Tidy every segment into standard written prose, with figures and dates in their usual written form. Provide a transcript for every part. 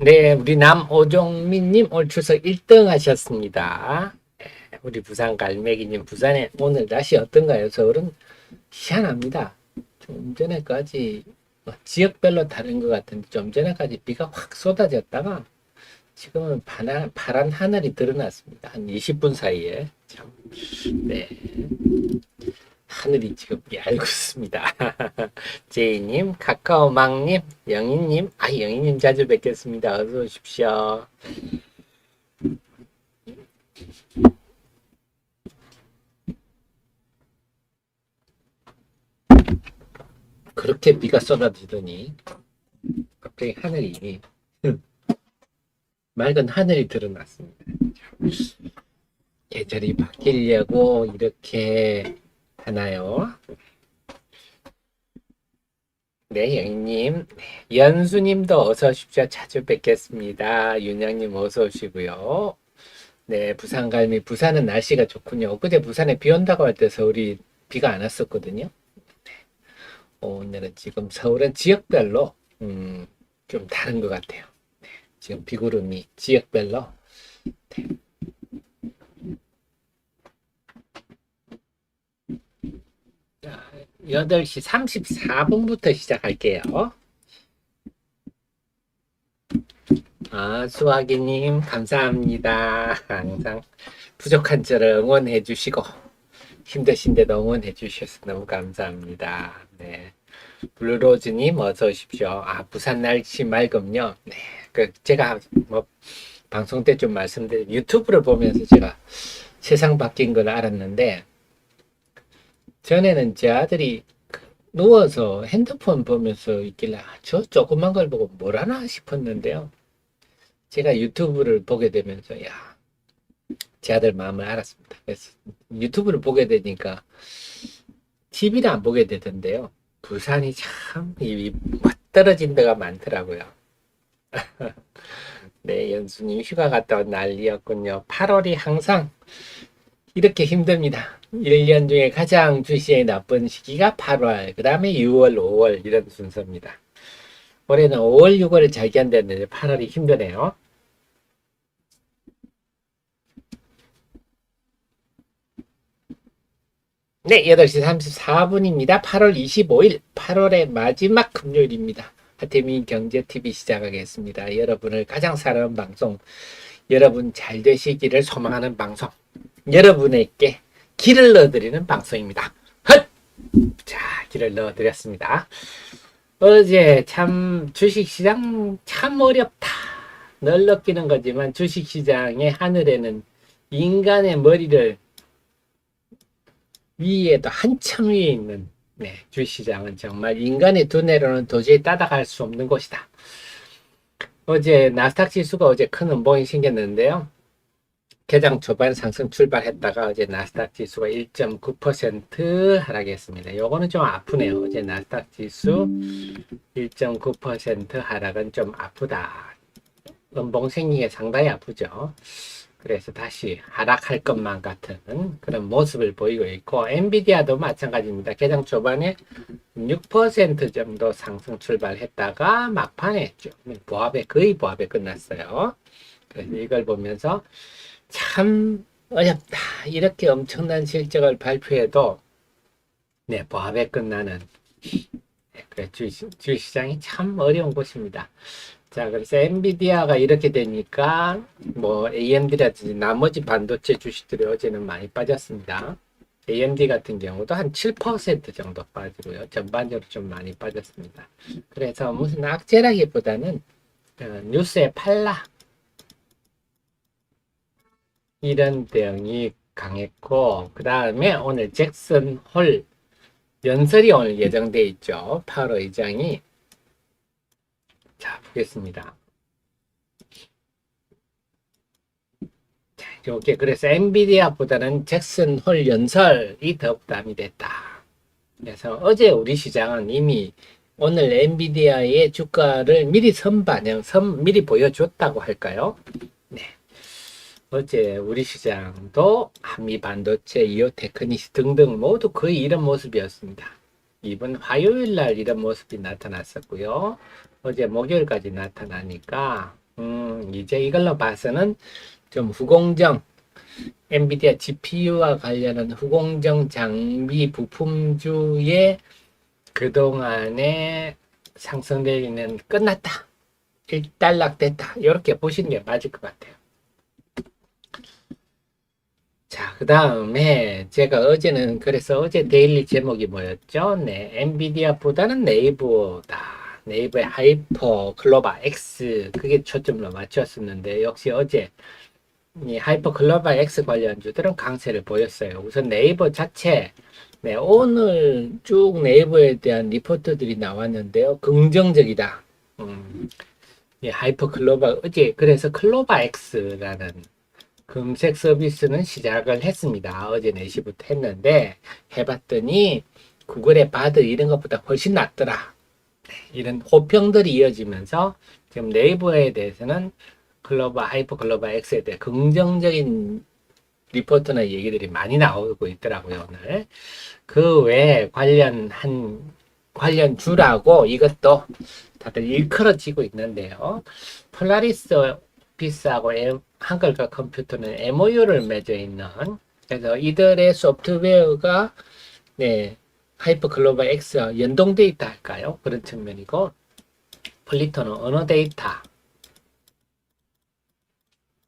네, 우리 남오종민님 올 추석 1등 하셨습니다. 네, 우리 부산 갈매기님, 부산에 오늘 날씨 어떤가요? 서울은 희한합니다. 좀 전에까지 지역별로 다른 것 같은데 좀 전에까지 비가 확 쏟아졌다가 지금은 파란 하늘이 드러났습니다. 한 20분 사이에. 참, 네. 하늘이 지금 얇습니다. 제이님, 카카오망님, 영희님, 영희님 자주 뵙겠습니다. 어서 오십시오. 그렇게 비가 쏟아지더니 갑자기 하늘이 맑은 하늘이 드러났습니다. 계절이 바뀌려고 이렇게 하나요? 네, 영희님. 네, 연수님도 어서 오십시오. 자주 뵙겠습니다. 윤영님 어서 오시고요. 네, 부산 갈미. 부산은 날씨가 좋군요. 그제 부산에 비 온다고 할 때 서울이 비가 안 왔었거든요. 오늘은 지금 서울은 지역별로 좀 다른 것 같아요. 네, 지금 비구름이 지역별로. 네. 8시 34분부터 시작할게요. 수아기님, 감사합니다. 항상 부족한 저를 응원해 주시고, 힘드신데도 응원해 주셔서 너무 감사합니다. 네. 블루로즈님, 어서 오십시오. 부산 날씨 맑음요. 네. 제가 방송 때 좀 말씀드린 유튜브를 보면서 제가 세상 바뀐 걸 알았는데, 전에는 제 아들이 누워서 핸드폰 보면서 있길래 저 조그만 걸 보고 뭘 하나 싶었는데요. 제가 유튜브를 보게 되면서 제 아들 마음을 알았습니다. 그래서 유튜브를 보게 되니까 TV를 안 보게 되던데요. 부산이 참 떨어진 데가 많더라고요. 네, 연수님 휴가 갔다 온 난리였군요. 8월이 항상 이렇게 힘듭니다. 1년 중에 가장 주시의 나쁜 시기가 8월, 그 다음에 6월, 5월 이런 순서입니다. 올해는 5월, 6월을 잘 견뎠는데 8월이 힘드네요. 네, 8시 34분입니다. 8월 25일, 8월의 마지막 금요일입니다. 하태민 경제TV 시작하겠습니다. 여러분을 가장 사랑하는 방송, 여러분 잘 되시기를 소망하는 방송, 여러분에게 길을 넣어드리는 방송입니다. 헛! 자, 길을 넣어드렸습니다. 어제 참 주식시장 참 어렵다. 늘 느끼는 거지만 주식시장의 하늘에는 인간의 머리를 위에도 한참 위에 있는 주식시장은 정말 인간의 두뇌로는 도저히 따라갈 수 없는 곳이다. 어제 나스닥 지수가 어제 큰 음봉이 생겼는데요. 개장 초반 상승 출발했다가 어제 나스닥 지수가 1.9% 하락했습니다. 요거는 좀 아프네요. 어제 나스닥 지수 1.9% 하락은 좀 아프다. 음봉 생긴 게 상당히 아프죠. 그래서 다시 하락할 것만 같은 그런 모습을 보이고 있고, 엔비디아도 마찬가지입니다. 개장 초반에 6% 정도 상승 출발했다가 막판에 좀 거의 보합에 끝났어요. 그래서 이걸 보면서 참 어렵다. 이렇게 엄청난 실적을 발표해도 보합에 끝나는 주식시장이 참 어려운 곳입니다. 자, 그래서 엔비디아가 이렇게 되니까 AMD라든지 나머지 반도체 주식들이 어제는 많이 빠졌습니다. AMD 같은 경우도 한 7% 정도 빠지고요. 전반적으로 좀 많이 빠졌습니다. 그래서 무슨 악재라기보다는 뉴스에 팔라 이런 대응이 강했고, 그 다음에 오늘 잭슨 홀 연설이 오늘 예정돼 있죠. 파월 의장이. 자, 보겠습니다. 자, 요게 그래서 엔비디아보다는 잭슨 홀 연설이 더 부담이 됐다. 그래서 어제 우리 시장은 이미 오늘 엔비디아의 주가를 미리 미리 보여줬다고 할까요? 네. 어제 우리 시장도 한미 반도체, 이오 테크니스 등등 모두 거의 이런 모습이었습니다. 이번 화요일 날 이런 모습이 나타났었고요. 어제 목요일까지 나타나니까 이제 이걸로 봐서는 좀 후공정, 엔비디아 GPU와 관련한 후공정 장비 부품주의 그동안의 상승 내리는 끝났다. 일단락됐다. 이렇게 보시는 게 맞을 것 같아요. 자, 그 다음에 제가 어제는 그래서 어제 데일리 제목이 뭐였죠? 네, 엔비디아보다는 네이버다. 네이버의 하이퍼 글로바 X 그게 초점으로 맞췄었는데 역시 어제 이 하이퍼 글로바 X 관련주들은 강세를 보였어요. 우선 네이버 자체 네, 오늘 쭉 네이버에 대한 리포트들이 나왔는데요. 긍정적이다. 이 하이퍼 글로바 어제 그래서 글로바 X라는 검색 서비스는 시작을 했습니다. 어제 4시부터 했는데 해봤더니 구글의 바드 이런 것보다 훨씬 낫더라. 이런 호평들이 이어지면서 지금 네이버에 대해서는 글로벌 하이퍼 글로벌 X에 대해 긍정적인 리포트나 얘기들이 많이 나오고 있더라고요. 오늘 그 외에 관련주라고 이것도 다들 일컬어지고 있는데요. 폴라리스 오피스하고 한글과 컴퓨터는 MOU를 맺어 있는 그래서 이들의 소프트웨어가 네, 하이퍼 글로벌 X와 연동돼 있다 할까요? 그런 측면이고 플리터는 언어 데이터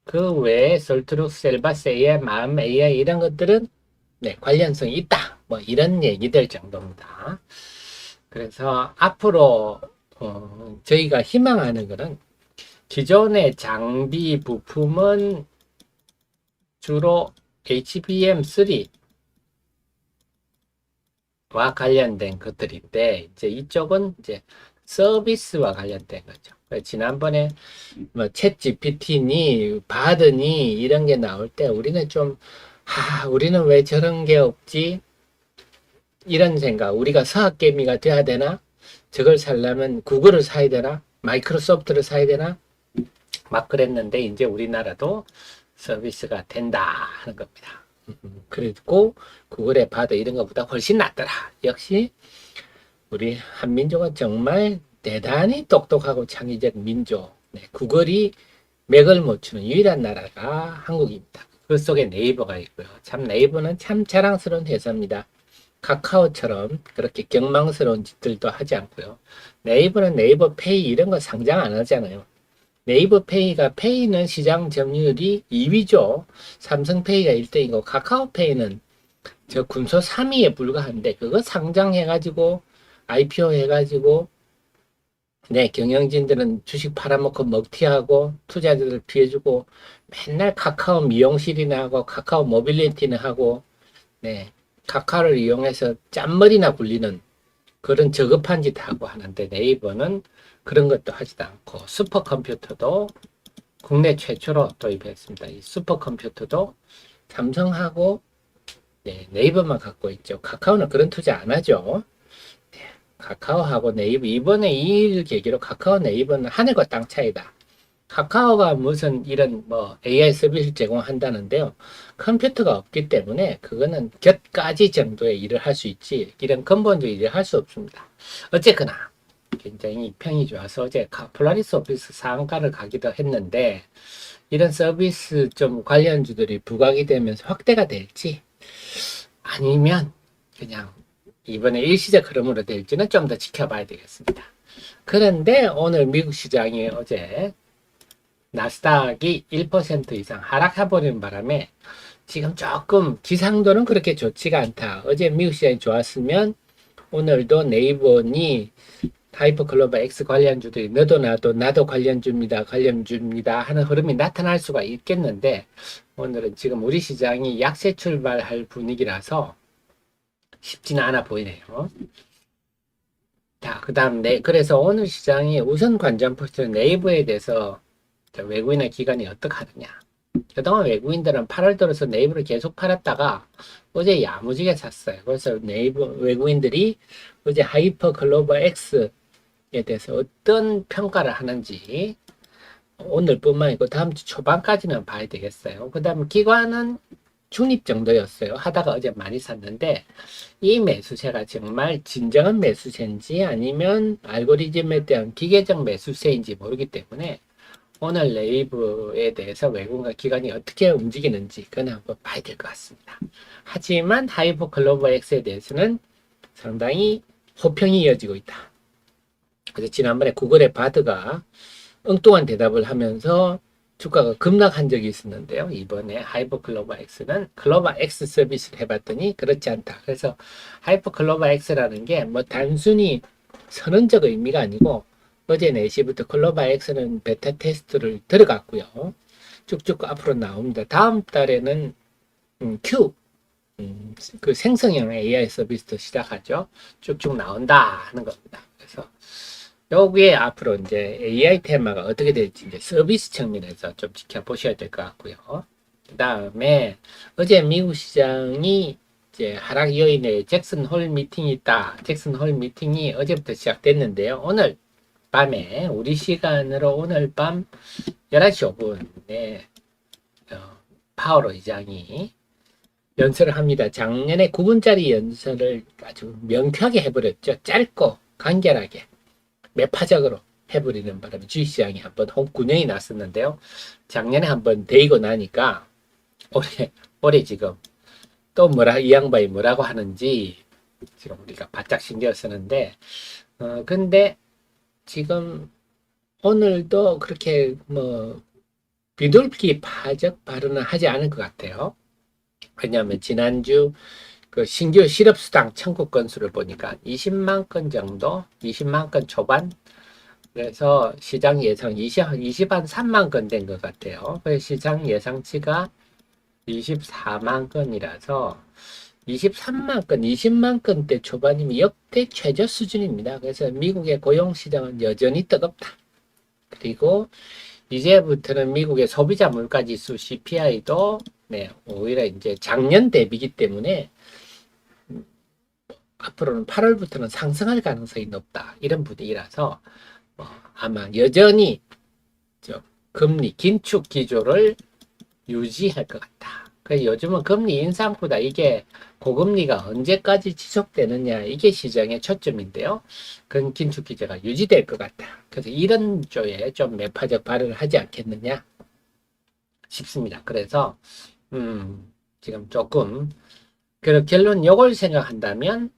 그 외에 솔트룩스, 셀바스 AI, 마음 AI 이런 것들은 네, 관련성이 있다. 뭐 이런 얘기들 정도입니다. 그래서 앞으로 저희가 희망하는 것은 기존의 장비 부품은 주로 HBM3와 관련된 것들인데 이제 이쪽은 이제 서비스와 관련된 거죠. 지난번에 뭐 챗 GPT니 바드니 이런 게 나올 때 우리는 좀 우리는 왜 저런 게 없지? 이런 생각. 우리가 서학개미가 돼야 되나? 저걸 살려면 구글을 사야 되나? 마이크로소프트를 사야 되나? 막 그랬는데 이제 우리나라도 서비스가 된다 하는 겁니다. 그리고 구글의 바드 이런 것보다 훨씬 낫더라. 역시 우리 한민족은 정말 대단히 똑똑하고 창의적 민족. 네, 구글이 맥을 못 추는 유일한 나라가 한국입니다. 그 속에 네이버가 있고요. 참 네이버는 참 자랑스러운 회사입니다. 카카오처럼 그렇게 경망스러운 짓들도 하지 않고요. 네이버는 네이버 페이 이런 거 상장 안 하잖아요. 네이버 페이가 페이는 시장 점유율이 2위죠. 삼성페이가 1등이고 카카오페이는 저 군소 3위에 불과한데 그거 상장해가지고 IPO 해가지고 네, 경영진들은 주식 팔아먹고 먹튀하고 투자자들 피해주고 맨날 카카오 미용실이나 하고 카카오 모빌리티나 하고 네, 카카오를 이용해서 짠머리나 굴리는 그런 저급한 짓 하고 하는데 네이버는 그런 것도 하지도 않고 슈퍼컴퓨터도 국내 최초로 도입했습니다. 이 슈퍼컴퓨터도 삼성하고 네, 네이버만 갖고 있죠. 카카오는 그런 투자 안 하죠. 카카오하고 네이버 이번에 이 일 계기로 카카오 네이버는 하늘과 땅 차이다. 카카오가 무슨 이런 뭐 AI 서비스 제공한다는데요. 컴퓨터가 없기 때문에 그거는 곁가지 정도의 일을 할 수 있지 이런 근본적인 일을 할 수 없습니다. 어쨌거나 굉장히 평이 좋아서 어제 폴라리스 오피스 상한가를 가기도 했는데 이런 서비스 좀 관련주들이 부각이 되면서 확대가 될지 아니면 그냥 이번에 일시적 흐름으로 될지는 좀 더 지켜봐야 되겠습니다. 그런데 오늘 미국 시장이 어제 나스닥이 1% 이상 하락해버리는 바람에 지금 조금 기상도는 그렇게 좋지가 않다. 어제 미국 시장이 좋았으면 오늘도 네이버니 하이퍼 글로벌 X 관련주들이 너도 나도 관련주입니다 하는 흐름이 나타날 수가 있겠는데 오늘은 지금 우리 시장이 약세 출발할 분위기라서 쉽지는 않아 보이네요. 자, 그 다음, 그래서 오늘 시장이 우선 관전 포인트는 네이버에 대해서 외국인의 기관이 어떻게 하느냐. 그동안 외국인들은 8월 들어서 네이버를 계속 팔았다가 어제 야무지게 샀어요. 그래서 네이버 외국인들이 어제 하이퍼 글로벌 X에 대해서 어떤 평가를 하는지 오늘뿐만 아니고 다음 주 초반까지는 봐야 되겠어요. 그 다음 기관은 중립 정도였어요. 하다가 어제 많이 샀는데 이 매수세가 정말 진정한 매수세인지 아니면 알고리즘에 대한 기계적 매수세인지 모르기 때문에 오늘 네이버에 대해서 외국인과 기관이 어떻게 움직이는지 그건 한번 봐야 될 것 같습니다. 하지만 하이퍼 글로벌 X에 대해서는 상당히 호평이 이어지고 있다. 그래서 지난번에 구글의 바드가 엉뚱한 대답을 하면서 주가가 급락한 적이 있었는데요. 이번에 하이퍼 글로벌 X는 글로벌 X 서비스를 해봤더니 그렇지 않다. 그래서 하이퍼 글로벌 X라는 게 뭐 단순히 선언적 의미가 아니고 어제 4시부터 글로벌 X는 베타 테스트를 들어갔고요. 쭉쭉 앞으로 나옵니다. 다음 달에는 Q 그 생성형 AI 서비스도 시작하죠. 쭉쭉 나온다 하는 겁니다. 그래서 여기에 앞으로 이제 AI 테마가 어떻게 될지 이제 서비스 측면에서 좀 지켜보셔야 될 것 같고요. 그 다음에 어제 미국 시장이 이제 하락 요인에 잭슨 홀 미팅이 있다. 잭슨 홀 미팅이 어제부터 시작됐는데요. 오늘 밤에 우리 시간으로 오늘 밤 11시 5분에 파월 의장이 연설을 합니다. 작년에 9분짜리 연설을 아주 명쾌하게 해버렸죠. 짧고 간결하게 매파적으로 해버리는 바람에 주식시장이 한번 홍군형이 났었는데요. 작년에 한번 데이고 나니까 올해 지금 또 이 양반이 뭐라고 하는지 지금 우리가 바짝 신경 쓰는데 근데 지금 오늘도 그렇게 뭐 비둘기 파적 발언을 하지 않을 것 같아요. 왜냐하면 지난주 그 신규 실업수당 청구 건수를 보니까 20만 건 정도, 20만 건 초반. 그래서 시장 예상 20한 3만 건 된 것 같아요. 그래서 시장 예상치가 24만 건이라서 23만 건, 20만 건대 초반이면 역대 최저 수준입니다. 그래서 미국의 고용시장은 여전히 뜨겁다. 그리고 이제부터는 미국의 소비자 물가지수 CPI도 오히려 이제 작년 대비기 때문에 앞으로는 8월부터는 상승할 가능성이 높다. 이런 분위기라서 아마 여전히 금리 긴축 기조를 유지할 것 같다. 그래서 요즘은 금리 인상보다 이게 고금리가 언제까지 지속되느냐 이게 시장의 초점인데요. 그런 긴축 기조가 유지될 것 같다. 그래서 이런 쪽에 좀 매파적 발언을 하지 않겠느냐 싶습니다. 그래서 지금 조금 그 결론 요걸 생각한다면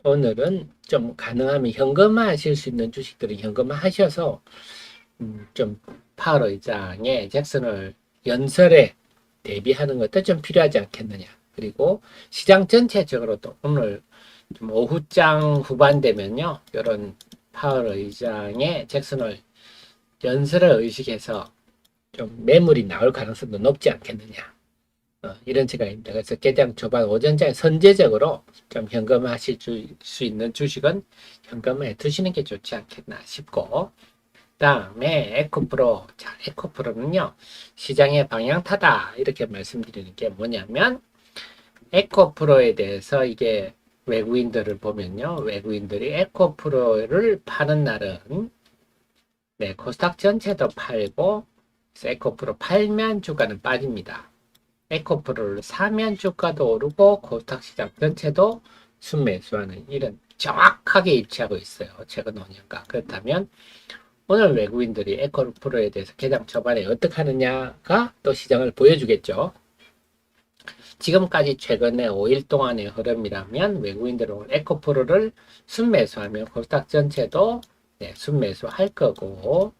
오늘은 좀 가능하면 현금화 하실 수 있는 주식들은 현금화 하셔서 좀 파월 의장의 잭슨을 연설에 대비하는 것도 좀 필요하지 않겠느냐. 그리고 시장 전체적으로도 오늘 좀 오후장 후반 되면요. 이런 파월 의장의 잭슨을 연설을 의식해서 좀 매물이 나올 가능성도 높지 않겠느냐. 이런 생각입니다. 그래서 개장 초반 오전장에 선제적으로 좀 현금화하실 수 있는 주식은 현금화해 두시는 게 좋지 않겠나 싶고 다음에 에코프로. 자, 에코프로는요, 시장의 방향타다. 이렇게 말씀드리는 게 뭐냐면, 에코프로에 대해서 이게 외국인들을 보면요, 외국인들이 에코프로를 파는 날은, 코스닥 전체도 팔고, 에코프로 팔면 주가는 빠집니다. 에코프로를 사면 주가도 오르고, 코스닥 시장 전체도 순매수하는 이런 정확하게 일치하고 있어요. 최근 5년간. 그렇다면, 오늘 외국인들이 에코프로에 대해서 개장 초반에 어떻게 하느냐가 또 시장을 보여주겠죠. 지금까지 최근에 5일 동안의 흐름이라면 외국인들은 오늘 에코프로를 순매수하면 코스닥 전체도 순매수할 거고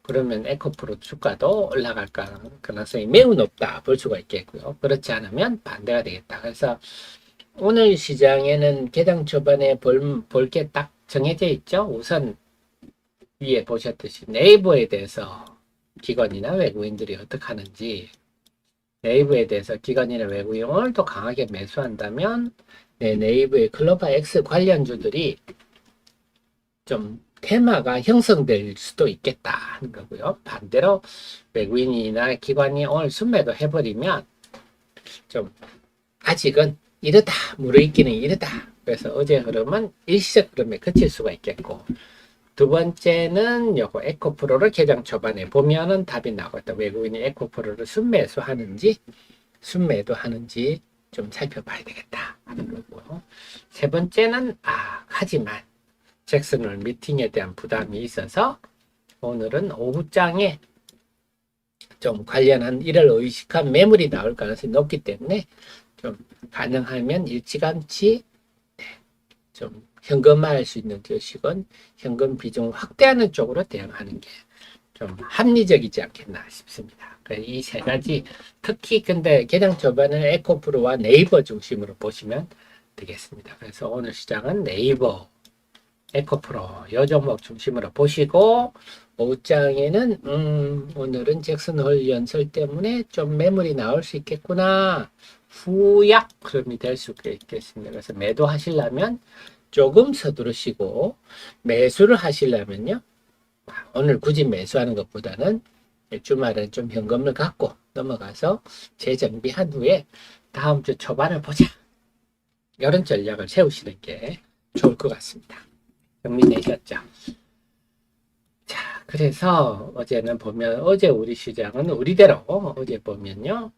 그러면 에코프로 주가도 올라갈 가능성이 매우 높다 볼 수가 있겠고요. 그렇지 않으면 반대가 되겠다. 그래서 오늘 시장에는 개장 초반에 볼 게 딱 정해져 있죠. 우선 위에 보셨듯이 네이버에 대해서 기관이나 외국인들이 어떻게 하는지 네이버에 대해서 기관이나 외국인이 오늘도 강하게 매수한다면 네이버의 글로벌 X 관련주들이 좀 테마가 형성될 수도 있겠다 하는 거고요. 반대로 외국인이나 기관이 오늘 순매도 해버리면 좀 아직은 이르다 무르익기는 이르다. 그래서 어제 흐름은 일시적 흐름에 그칠 수가 있겠고 두 번째는 요거 에코프로를 개장 초반에 보면은 답이 나오겠다. 외국인이 에코프로를 순매수하는지 순매도 하는지 좀 살펴봐야 되겠다 하는 거고요. 세 번째는 하지만 잭슨홀 미팅에 대한 부담이 있어서 오늘은 오후장에 좀 관련한 이를 의식한 매물이 나올 가능성이 높기 때문에 좀 가능하면 일찌감치 좀 현금화할 수 있는 주식은 현금 비중 확대하는 쪽으로 대응하는 게 좀 합리적이지 않겠나 싶습니다. 이 세 가지, 특히 근데 개장 초반을 에코프로와 네이버 중심으로 보시면 되겠습니다. 그래서 오늘 시장은 네이버, 에코프로 이 종목 중심으로 보시고, 오후장에는 오늘은 잭슨홀 연설 때문에 좀 매물이 나올 수 있겠구나, 후약 흐름이 될 수 있겠습니다. 그래서 매도하시려면 조금 서두르시고, 매수를 하시려면요, 오늘 굳이 매수하는 것보다는 주말에 좀 현금을 갖고 넘어가서 재정비한 후에 다음 주 초반을 보자, 이런 전략을 세우시는 게 좋을 것 같습니다. 정리되셨죠? 자, 그래서 어제는 보면, 어제 우리 시장은 우리대로 어제 보면요,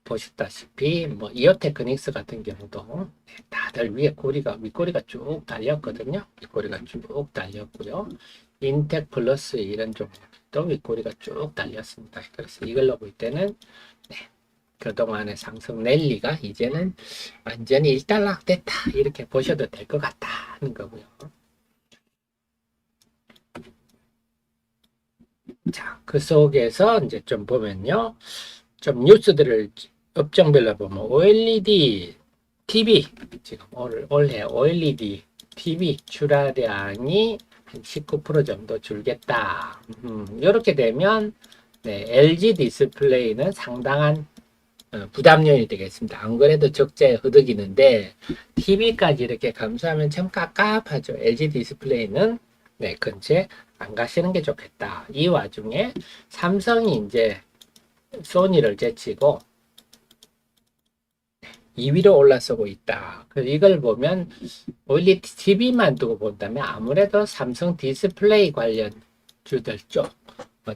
보셨다시피 뭐 이오테크닉스 같은 경우도 다들 위에 윗꼬리가 쭉 달렸거든요. 윗꼬리가 쭉 달렸고요. 인텍플러스 이런 종목도 윗꼬리가 쭉 달렸습니다. 그래서 이걸로 볼 때는 그동안의 상승 랠리가 이제는 완전히 일단락됐다, 이렇게 보셔도 될 것 같다는 거고요. 자, 그 속에서 이제 좀 보면요, 좀 뉴스들을 업종별로 보면 OLED TV, 지금 올해 OLED TV 출하량이 한 19% 정도 줄겠다. 이렇게 되면 LG 디스플레이는 상당한 부담요인이 되겠습니다. 안 그래도 적자에 흐득이는데 TV까지 이렇게 감소하면 참 깝깝하죠. LG 디스플레이는 근처에 안 가시는 게 좋겠다. 이 와중에 삼성이 이제 소니를 제치고 2위로 올라서고 있다. 이걸 보면 OLED TV만 두고 본다면 아무래도 삼성 디스플레이 관련 주들 쪽,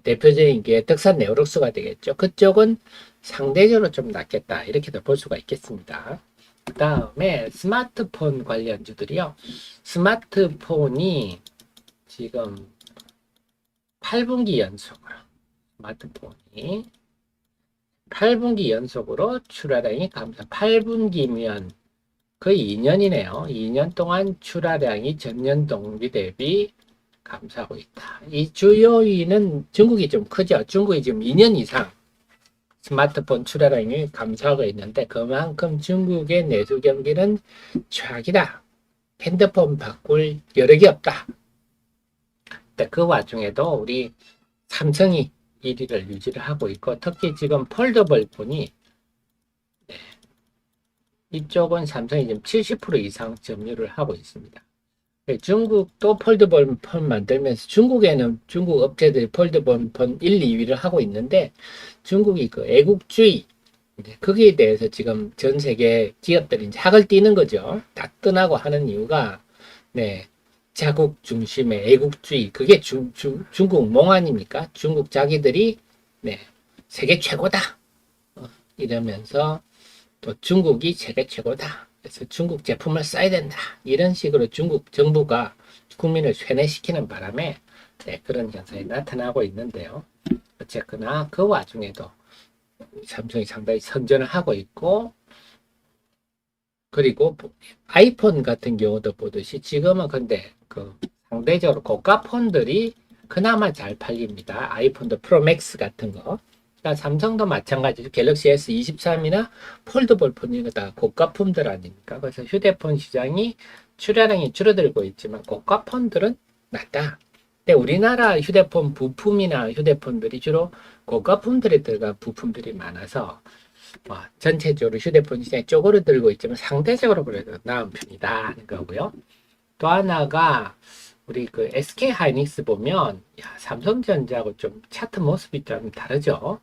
대표적인 게 덕산 네오룩스가 되겠죠. 그쪽은 상대적으로 좀 낫겠다, 이렇게도 볼 수가 있겠습니다. 그 다음에 스마트폰 관련주들이요. 스마트폰이 지금 8분기 연속으로, 스마트폰이 8분기 연속으로 출하량이 감소. 8분기면 거의 2년이네요. 2년 동안 출하량이 전년 동기 대비 감소하고 있다. 이 주요인은 중국이 좀 크죠. 중국이 지금 2년 이상 스마트폰 출하량이 감소하고 있는데 그만큼 중국의 내수 경기는 최악이다. 핸드폰 바꿀 여력이 없다. 그 와중에도 우리 삼성이 1위를 유지를 하고 있고, 특히 지금 폴더블 폰이 이쪽은 삼성이 지금 70% 이상 점유를 하고 있습니다. 중국도 폴더블 폰 만들면서 중국에는 중국 업체들이 폴더블 폰 1, 2위를 하고 있는데 중국이 그 애국주의, 거기에 대해서 지금 전 세계 기업들이 이제 학을 띄는 거죠. 다 떠나고 하는 이유가 자국 중심의 애국주의, 그게 중국 몽 아닙니까? 중국 자기들이 세계 최고다 이러면서 또 중국이 세계 최고다, 그래서 중국 제품을 써야 된다, 이런 식으로 중국 정부가 국민을 쇠뇌시키는 바람에 그런 현상이 나타나고 있는데요. 어쨌거나 그 와중에도 삼성이 상당히 선전을 하고 있고, 그리고 아이폰 같은 경우도 보듯이 지금은 근데 상대적으로 고가 폰들이 그나마 잘 팔립니다. 아이폰도 프로맥스 같은 거. 그러니까 삼성도 마찬가지죠. 갤럭시 S23이나 폴더블 폰이 다 고가품들 아닙니까? 그래서 휴대폰 시장이 출하량이 줄어들고 있지만 고가 폰들은 낫다. 근데 우리나라 휴대폰 부품이나 휴대폰들이 주로 고가품들에 들어간 부품들이 많아서 전체적으로 휴대폰 시장이 쪼그러들고 있지만 상대적으로 그래도 나은 편이다 하는 거고요. 또 하나가 우리 SK 하이닉스 보면 삼성전자하고 좀 차트 모습이 좀 다르죠.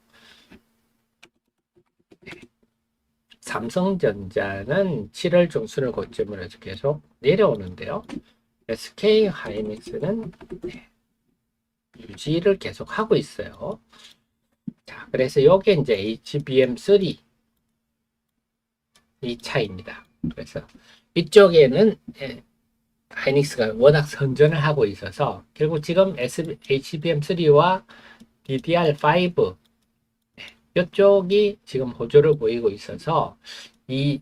삼성전자는 7월 중순을 고점으로 해서 계속 내려오는데요. SK 하이닉스는 유지를 계속 하고 있어요. 자, 그래서 요게 이제 HBM3 이 차이입니다. 그래서 이쪽에는 하이닉스가 워낙 선전을 하고 있어서 결국 지금 HBM3와 DDR5 이쪽이 지금 호조를 보이고 있어서 이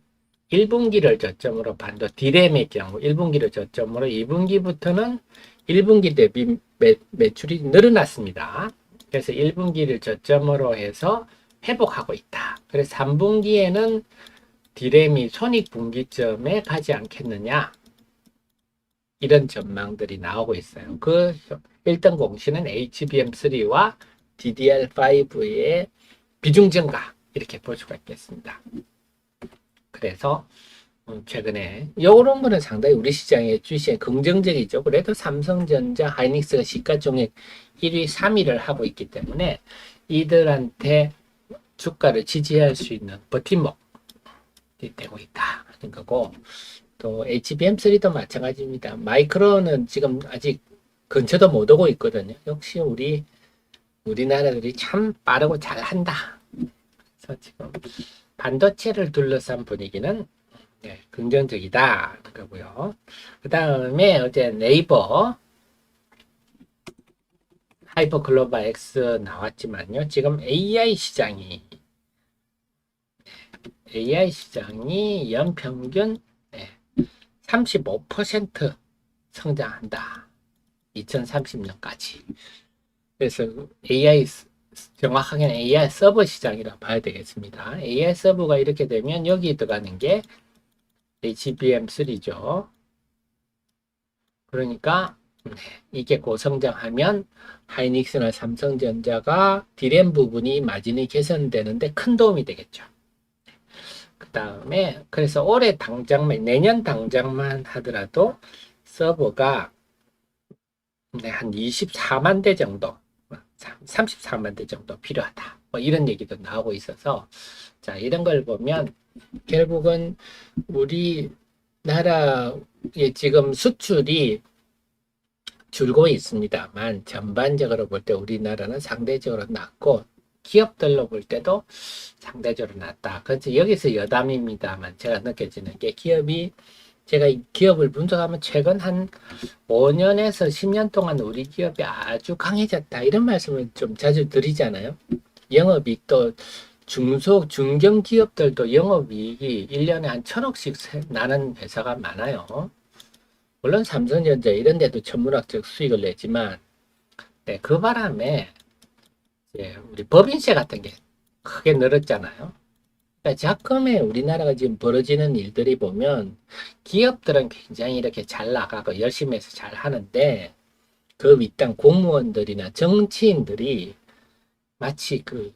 1분기를 저점으로 반도 D램의 경우 1분기를 저점으로 2분기부터는 1분기 대비 매출이 늘어났습니다. 그래서 1분기를 저점으로 해서 회복하고 있다. 그래서 3분기에는 D램이 손익분기점에 가지 않겠느냐 이런 전망들이 나오고 있어요. 그 1등 공시는 HBM3와 DDR5의 비중 증가 이렇게 볼 수가 있겠습니다. 그래서 최근에 이런 거는 상당히 우리 시장의 주시에 긍정적이죠. 그래도 삼성전자, 하이닉스가 시가총액 1위, 3위를 하고 있기 때문에 이들한테 주가를 지지할 수 있는 버팀목이 되고 있다 하는 거고, 또 HBM3도 마찬가지입니다. 마이크론은 지금 아직 근처도 못 오고 있거든요. 역시 우리나라들이 참 빠르고 잘한다. 그래서 지금 반도체를 둘러싼 분위기는 긍정적이다 그거고요. 그 다음에 어제 네이버 하이퍼글로벌 X 나왔지만요. 지금 AI 시장이 연평균 35% 성장한다. 2030년까지. 그래서 정확하게는 AI 서버 시장이라 봐야 되겠습니다. AI 서버가 이렇게 되면 여기 들어가는 게 HBM3죠. 그러니까 이게 고성장하면 하이닉스나 삼성전자가 D램 부분이 마진이 개선되는데 큰 도움이 되겠죠. 그 다음에 그래서 올해 당장만 내년 당장만 하더라도 서버가 한 24만 대 정도 34만 대 정도 필요하다. 뭐 이런 얘기도 나오고 있어서 자 이런 걸 보면 결국은 우리나라의 지금 수출이 줄고 있습니다만 전반적으로 볼 때 우리나라는 상대적으로 낮고 기업들로 볼 때도 상대적으로 낮다. 그래서 여기서 여담입니다만 제가 느껴지는 게 제가 이 기업을 분석하면 최근 한 5년에서 10년 동안 우리 기업이 아주 강해졌다. 이런 말씀을 좀 자주 드리잖아요. 영업이익도 중견 기업들도 영업이익이 1년에 한 1,000억씩 나는 회사가 많아요. 물론 삼성전자 이런 데도 천문학적 수익을 내지만 그 바람에 우리 법인세 같은 게 크게 늘었잖아요. 작금에 우리나라가 지금 벌어지는 일들이 보면 기업들은 굉장히 이렇게 잘 나가고 열심히 해서 잘 하는데 그 윗단 공무원들이나 정치인들이 마치 그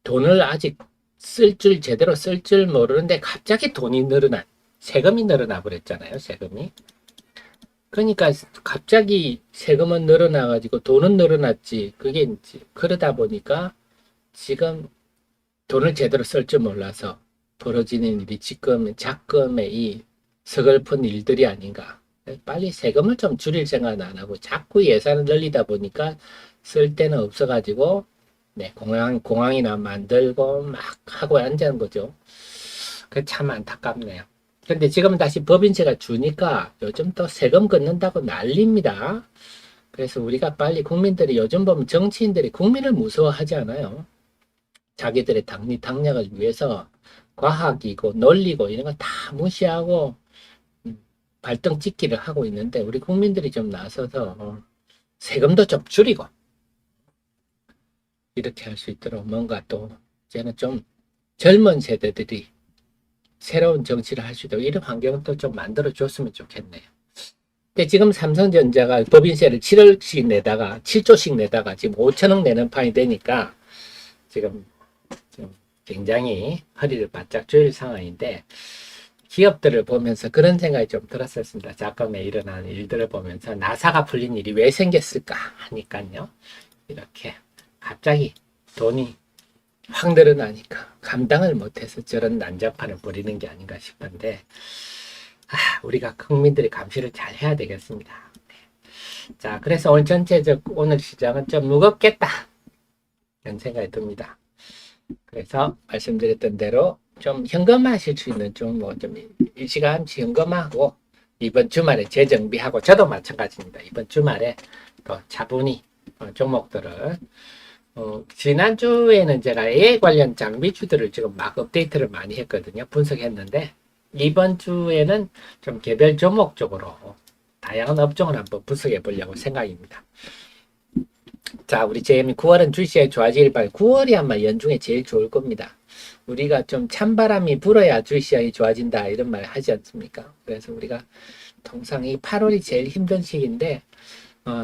돈을 아직 제대로 쓸 줄 모르는데 갑자기 세금이 늘어나 버렸잖아요. 세금이. 그러니까 갑자기 세금은 늘어나가지고 돈은 늘어났지. 그게 그러다 보니까 지금 돈을 제대로 쓸 줄 몰라서 벌어지는 일이 지금 작금의 이 서글픈 일들이 아닌가. 빨리 세금을 좀 줄일 생각은 안 하고 자꾸 예산을 늘리다 보니까 쓸 데는 없어가지고 공항이나 만들고 막 하고 앉은 거죠. 그 참 안타깝네요. 근데 지금 다시 법인세가 주니까 요즘 또 세금 걷는다고 난립니다. 그래서 우리가 빨리 국민들이 요즘 보면 정치인들이 국민을 무서워하지 않아요. 자기들의 당략을 위해서 과학이고 논리고 이런 거 다 무시하고 발등 찍기를 하고 있는데 우리 국민들이 좀 나서서 세금도 좀 줄이고 이렇게 할 수 있도록 뭔가 또 이제는 좀 젊은 세대들이 새로운 정치를 할 수 있도록 이런 환경도 좀 만들어 줬으면 좋겠네요. 근데 지금 삼성전자가 법인세를 7조씩 내다가 지금 5천억 내는 판이 되니까 지금 굉장히 허리를 바짝 조일 상황인데 기업들을 보면서 그런 생각이 좀 들었었습니다. 작금에 일어나는 일들을 보면서 나사가 풀린 일이 왜 생겼을까 하니까요. 이렇게 갑자기 돈이 확 늘어나니까 감당을 못해서 저런 난장판을 벌이는 게 아닌가 싶은데 우리가 국민들이 감시를 잘 해야 되겠습니다. 자, 그래서 오늘 시장은 좀 무겁겠다 이런 생각이 듭니다. 그래서 말씀드렸던 대로 좀 현금화하실 수 있는 좀 일시간치 현금화하고 이번 주말에 재정비하고 저도 마찬가지입니다. 이번 주말에 또 차분히 종목들을 지난주에는 제가 AI 관련 장비주들을 지금 막 업데이트를 많이 했거든요. 분석했는데 이번 주에는 좀 개별 종목 쪽으로 다양한 업종을 한번 분석해 보려고 생각입니다. 자, 우리 제이미 9월은 주식시장이 좋아질 바에 9월이 아마 연중에 제일 좋을 겁니다. 우리가 좀 찬바람이 불어야 주식시장이 좋아진다 이런 말 하지 않습니까? 그래서 우리가 통상 이 8월이 제일 힘든 시기인데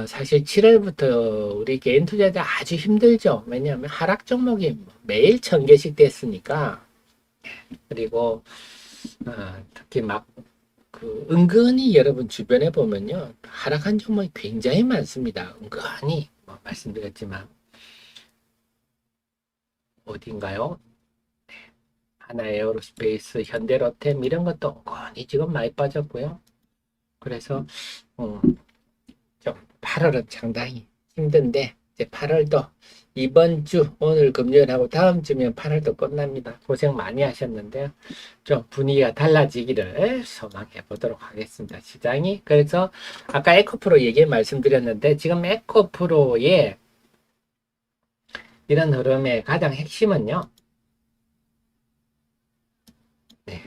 사실 7월부터 우리 개인 투자자 아주 힘들죠. 왜냐하면 하락 종목이 매일 1000개씩 됐으니까. 그리고 특히 막 은근히 여러분 주변에 보면요 하락한 종목이 굉장히 많습니다. 은근히 말씀드렸지만 어딘가요? 하나에어로스페이스, 현대로템 이런 것도 은근히 지금 많이 빠졌고요. 그래서 좀 8월은 상당히 힘든데 이제 8월도 이번 주 오늘 금요일하고 다음 주면 8월도 끝납니다. 고생 많이 하셨는데 좀 분위기가 달라지기를 소망해 보도록 하겠습니다. 시장이 그래서 아까 에코프로 얘기 말씀드렸는데 지금 에코프로의 이런 흐름의 가장 핵심은요. 네.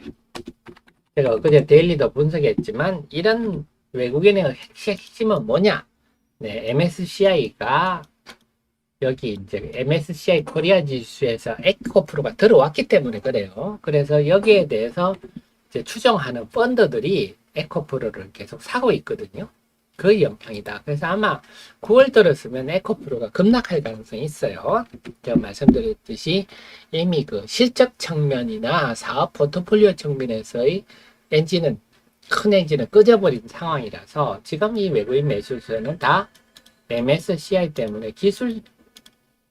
제가 그제 데일리도 분석했지만 이런 외국인의 핵심은 뭐냐? 네, MSCI가 여기 이제 MSCI 코리아 지수에서 에코프로가 들어왔기 때문에 그래요. 그래서 여기에 대해서 이제 추정하는 펀드들이 에코프로를 계속 사고 있거든요. 그 영향이다. 그래서 아마 9월 들었으면 에코프로가 급락할 가능성이 있어요. 제가 말씀드렸듯이 이미 그 실적 측면이나 사업 포트폴리오 측면에서의 엔진은 큰 엔진은 꺼져버린 상황이라서 지금 이 외국인 매수세는 다 MSCI 때문에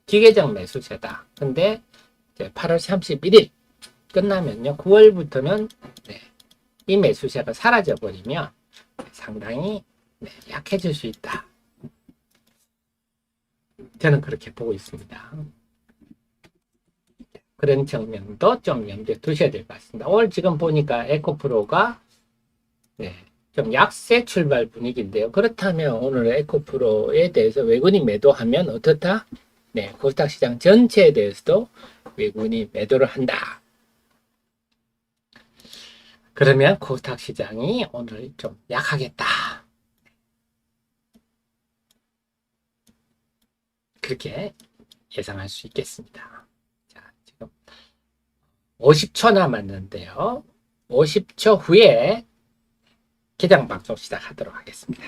기계적 매수세다. 근데 이제 8월 31일 끝나면요. 9월부터는 이 매수세가 사라져 버리면 상당히 약해질 수 있다. 저는 그렇게 보고 있습니다. 그런 측면도 좀 염두에 두셔야 될 것 같습니다. 오늘 지금 보니까 에코프로가 좀 약세 출발 분위기인데요. 그렇다면 오늘 에코프로에 대해서 외국인이 매도하면 어떻다? 네, 코스닥 시장 전체에 대해서도 외국인이 매도를 한다. 그러면 코스닥 시장이 오늘 좀 약하겠다. 그렇게 예상할 수 있겠습니다. 자, 지금 50초 남았는데요. 50초 후에 개장 방송 시작하도록 하겠습니다.